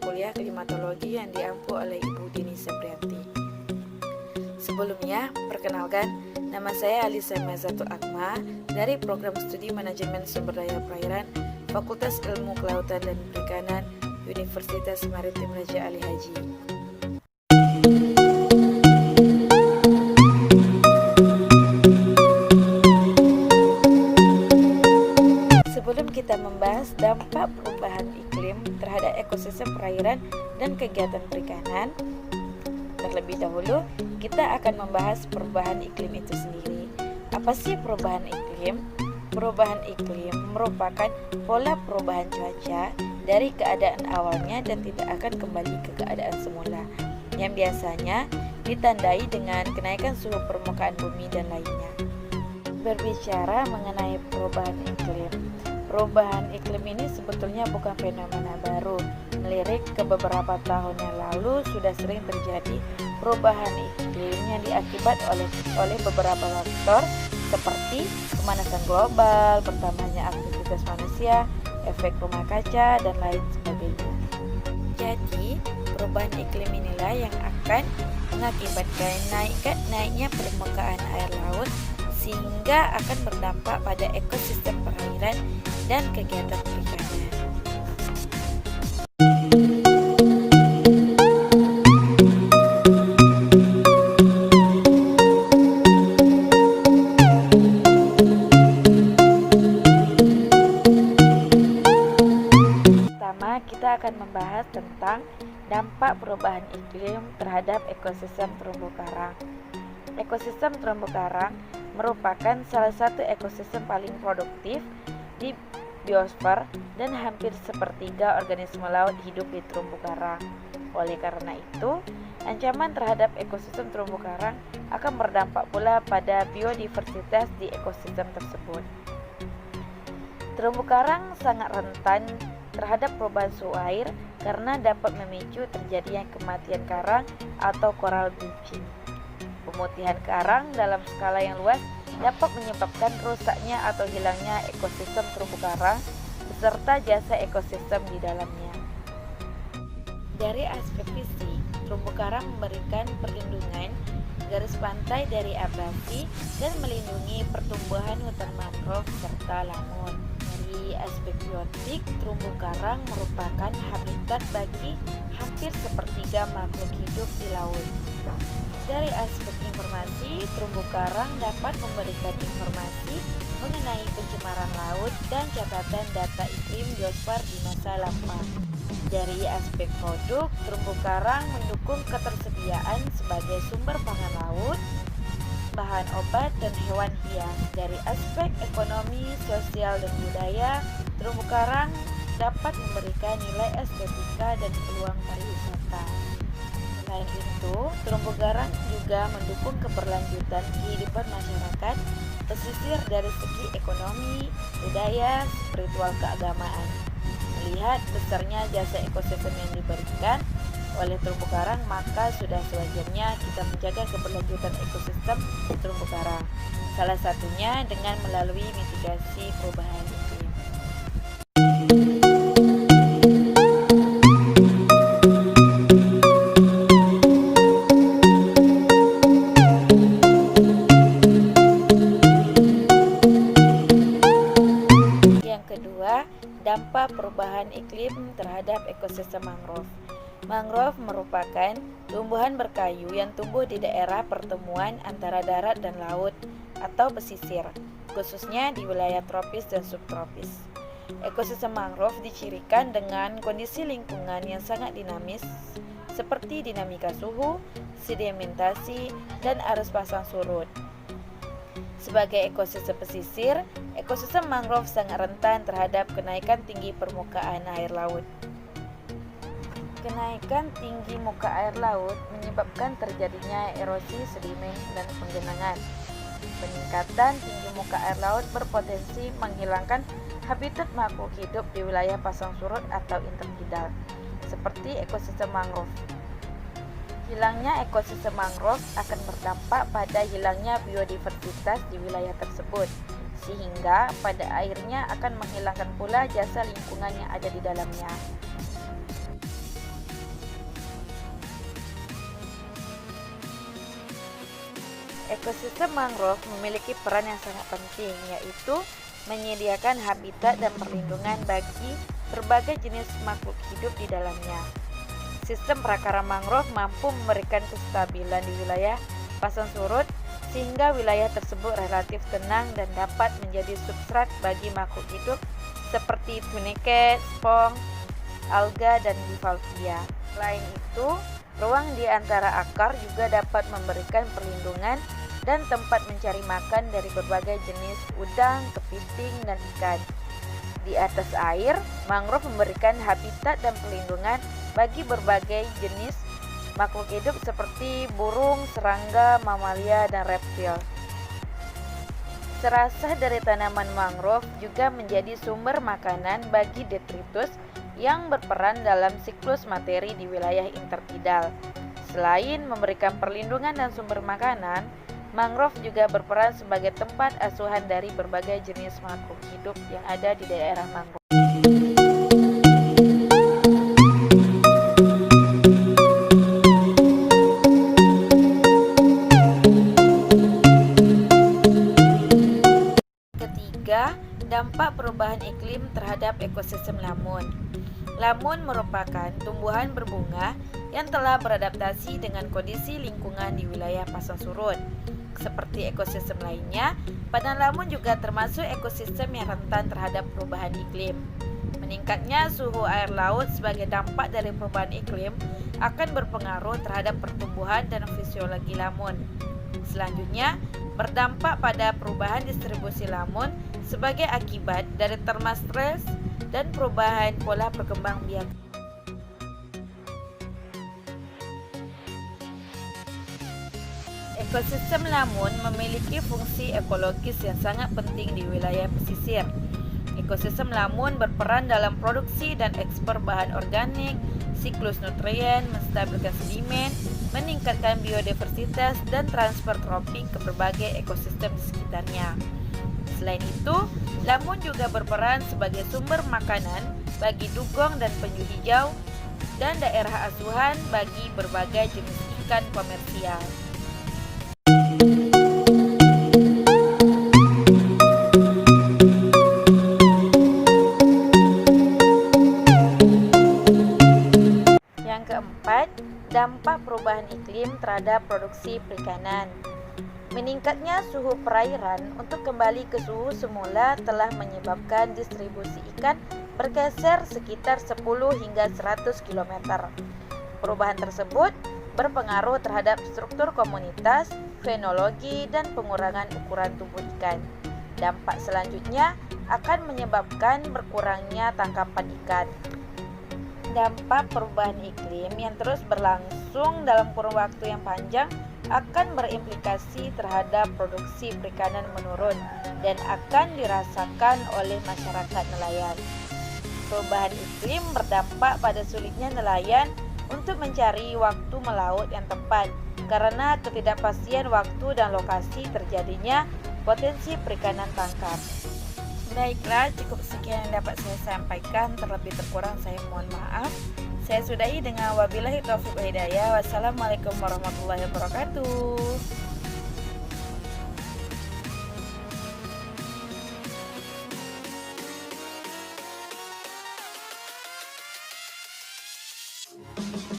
kuliah klimatologi yang diampu oleh Ibu Dini Seprianti. Sebelumnya, perkenalkan, nama saya Alisa Mazatul Akma dari Program Studi Manajemen Sumber Daya Perairan Fakultas Ilmu Kelautan dan Perikanan Universitas Maritim Raja Ali Haji. Sebelum kita membahas dampak perubahan iklim terhadap ekosistem perairan dan kegiatan perikanan, terlebih dahulu kita akan membahas perubahan iklim itu sendiri. Apa sih perubahan iklim? Perubahan iklim merupakan pola perubahan cuaca dari keadaan awalnya dan tidak akan kembali ke keadaan semula, yang biasanya ditandai dengan kenaikan suhu permukaan bumi dan lainnya. Berbicara mengenai perubahan iklim ini sebetulnya bukan fenomena baru. Melirik ke beberapa tahun yang lalu sudah sering terjadi perubahan iklim yang diakibat oleh beberapa faktor seperti pemanasan global, bertambahnya aktivitas manusia, efek rumah kaca, dan lain sebagainya. Jadi, perubahan iklim inilah yang akan mengakibatkan naiknya permukaan air laut sehingga akan berdampak pada ekosistem perairan dan kegiatan perikanan. Pertama, kita akan membahas tentang dampak perubahan iklim terhadap ekosistem terumbu karang. Ekosistem terumbu karang merupakan salah satu ekosistem paling produktif di biosfer dan hampir sepertiga organisme laut hidup di terumbu karang. Oleh karena itu, ancaman terhadap ekosistem terumbu karang akan berdampak pula pada biodiversitas di ekosistem tersebut. Terumbu karang sangat rentan terhadap perubahan suhu air karena dapat memicu terjadinya kematian karang atau coral bleaching. Pemutihan karang dalam skala yang luas dapat menyebabkan rusaknya atau hilangnya ekosistem terumbu karang beserta jasa ekosistem di dalamnya. Dari aspek fisik, terumbu karang memberikan perlindungan garis pantai dari abrasi dan melindungi pertumbuhan hutan mangrove serta lamun. Dari aspek biotik, terumbu karang merupakan habitat bagi hampir sepertiga makhluk hidup di laut. Dari aspek informasi, terumbu karang dapat memberikan informasi mengenai pencemaran laut dan catatan data iklim biosfer di masa lampau. Dari aspek produk, terumbu karang mendukung ketersediaan sebagai sumber pangan laut, bahan obat, dan hewan hias. Dari aspek ekonomi, sosial, dan budaya, terumbu karang dapat memberikan nilai estetika dan peluang pariwisata. Selain itu, terumbu karang juga mendukung keberlanjutan kehidupan masyarakat pesisir dari segi ekonomi, budaya, spiritual, keagamaan. Melihat besarnya jasa ekosistem yang diberikan oleh terumbu karang, maka sudah sewajarnya kita menjaga keberlanjutan ekosistem terumbu karang. Salah satunya dengan melalui mitigasi perubahan iklim. Dampak perubahan iklim terhadap ekosistem mangrove. Mangrove merupakan tumbuhan berkayu yang tumbuh di daerah pertemuan antara darat dan laut atau pesisir, khususnya di wilayah tropis dan subtropis. Ekosistem mangrove dicirikan dengan kondisi lingkungan yang sangat dinamis seperti dinamika suhu, sedimentasi, dan arus pasang surut. Sebagai ekosistem pesisir, ekosistem mangrove sangat rentan terhadap kenaikan tinggi permukaan air laut. Kenaikan tinggi muka air laut menyebabkan terjadinya erosi sedimen dan penggenangan. Peningkatan tinggi muka air laut berpotensi menghilangkan habitat makhluk hidup di wilayah pasang surut atau intertidal, seperti ekosistem mangrove. Hilangnya ekosistem mangrove akan berdampak pada hilangnya biodiversitas di wilayah tersebut, sehingga pada akhirnya akan menghilangkan pula jasa lingkungan yang ada di dalamnya. Ekosistem mangrove memiliki peran yang sangat penting, yaitu menyediakan habitat dan perlindungan bagi berbagai jenis makhluk hidup di dalamnya. Sistem prakarang mangrove mampu memberikan kestabilan di wilayah pasang surut, sehingga wilayah tersebut relatif tenang dan dapat menjadi substrat bagi makhluk hidup seperti tunicate, spong, alga, dan bivalvia. Selain itu, ruang di antara akar juga dapat memberikan perlindungan dan tempat mencari makan dari berbagai jenis udang, kepiting, dan ikan. Di atas air, mangrove memberikan habitat dan perlindungan bagi berbagai jenis makhluk hidup seperti burung, serangga, mamalia, dan reptil. Serasah dari tanaman mangrove juga menjadi sumber makanan bagi detritus yang berperan dalam siklus materi di wilayah intertidal. Selain memberikan perlindungan dan sumber makanan, mangrove juga berperan sebagai tempat asuhan dari berbagai jenis makhluk hidup yang ada di daerah mangrove. Ketiga, dampak perubahan iklim terhadap ekosistem lamun. Lamun merupakan tumbuhan berbunga yang telah beradaptasi dengan kondisi lingkungan di wilayah pasang surut. Seperti ekosistem lainnya, padang lamun juga termasuk ekosistem yang rentan terhadap perubahan iklim. Meningkatnya suhu air laut sebagai dampak dari perubahan iklim akan berpengaruh terhadap pertumbuhan dan fisiologi lamun. Selanjutnya, berdampak pada perubahan distribusi lamun sebagai akibat dari thermal-stress dan perubahan pola perkembangbiakan. Ekosistem lamun memiliki fungsi ekologis yang sangat penting di wilayah pesisir. Ekosistem lamun berperan dalam produksi dan ekspor bahan organik, siklus nutrien, menstabilkan sedimen, meningkatkan biodiversitas, dan transfer tropik ke berbagai ekosistem di sekitarnya. Selain itu, lamun juga berperan sebagai sumber makanan bagi dugong dan penyu hijau dan daerah asuhan bagi berbagai jenis ikan komersial. Yang keempat, dampak perubahan iklim terhadap produksi perikanan. Meningkatnya suhu perairan untuk kembali ke suhu semula telah menyebabkan distribusi ikan bergeser sekitar 10 hingga 100 km. Perubahan tersebut berpengaruh terhadap struktur komunitas, fenologi, dan pengurangan ukuran tubuh ikan. Dampak selanjutnya akan menyebabkan berkurangnya tangkapan ikan. Dampak perubahan iklim yang terus berlangsung dalam kurun waktu yang panjang akan berimplikasi terhadap produksi perikanan menurun dan akan dirasakan oleh masyarakat nelayan. Perubahan iklim berdampak pada sulitnya nelayan untuk mencari waktu melaut yang tepat karena ketidakpastian waktu dan lokasi terjadinya potensi perikanan tangkap. Baiklah, cukup sekian yang dapat saya sampaikan. Terlebih terkurang saya mohon maaf. Saya sudahi dengan wabillahi taufiq wal hidayah. Wassalamualaikum warahmatullahi wabarakatuh.